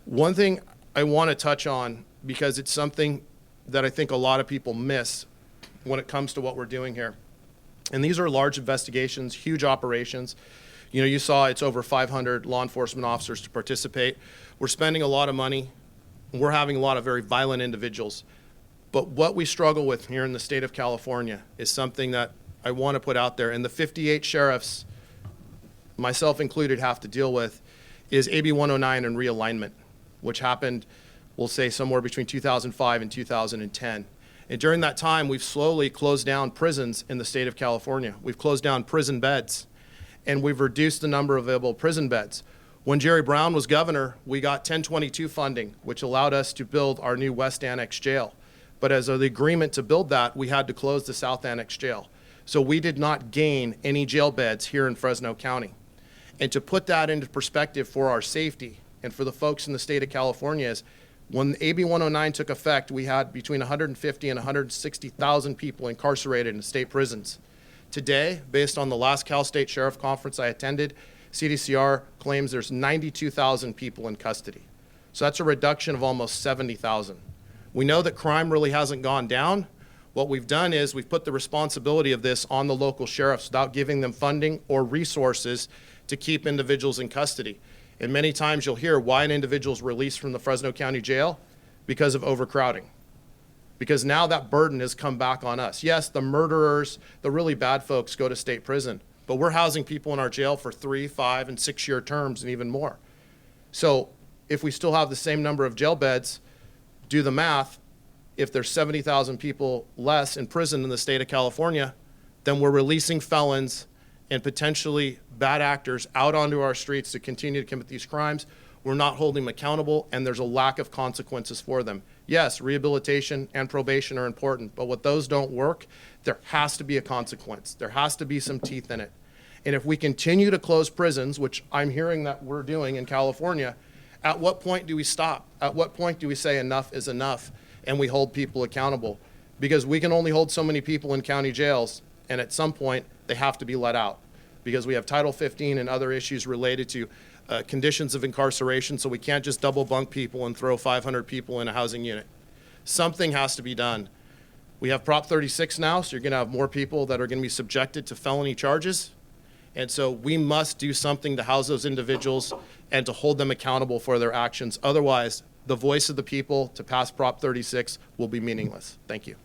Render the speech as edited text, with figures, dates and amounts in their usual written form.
One thing I want to touch on, because it's something that I think a lot of people miss when it comes to what we're doing here. And these are large investigations, huge operations. You know, you saw it's over 500 law enforcement officers to participate. We're spending a lot of money. We're having a lot of very violent individuals. But what we struggle with here in the state of California is something that I want to put out there, and the 58 sheriffs, myself included, have to deal with, is AB 109 and realignment, which happened, we'll say, somewhere between 2005 and 2010. And during that time, we've slowly closed down prisons in the state of California. We've closed down prison beds, and we've reduced the number of available prison beds. When Jerry Brown was governor, we got 1022 funding, which allowed us to build our new West Annex jail. But as the agreement to build that, we had to close the South Annex jail. So we did not gain any jail beds here in Fresno County. And to put that into perspective for our safety and for the folks in the state of California is, when AB 109 took effect, we had between 150 and 160,000 people incarcerated in state prisons. Today, based on the last Cal State Sheriff Conference I attended, CDCR claims there's 92,000 people in custody. So that's a reduction of almost 70,000. We know that crime really hasn't gone down. What we've done is we've put the responsibility of this on the local sheriffs without giving them funding or resources to keep individuals in custody. And many times you'll hear why an individual is released from the Fresno County Jail: because of overcrowding. Because now that burden has come back on us. Yes, the murderers, the really bad folks go to state prison, but we're housing people in our jail for 3, 5, and 6-year terms and even more. So if we still have the same number of jail beds, do the math. If there's 70,000 people less in prison in the state of California, then we're releasing felons and potentially bad actors out onto our streets to continue to commit these crimes. We're not holding them accountable, and there's a lack of consequences for them. Yes, rehabilitation and probation are important, but what those don't work, there has to be a consequence. There has to be some teeth in it. And if we continue to close prisons, which I'm hearing that we're doing in California, at what point do we stop? At what point do we say enough is enough and we hold people accountable? Because we can only hold so many people in county jails, and at some point they have to be let out, because we have Title 15 and other issues related to conditions of incarceration, so we can't just double bunk people and throw 500 people in a housing unit. Something has to be done. We have Prop 36 now, so you're going to have more people that are going to be subjected to felony charges. And so we must do something to house those individuals and to hold them accountable for their actions. Otherwise, the voice of the people to pass Prop 36 will be meaningless. Thank you.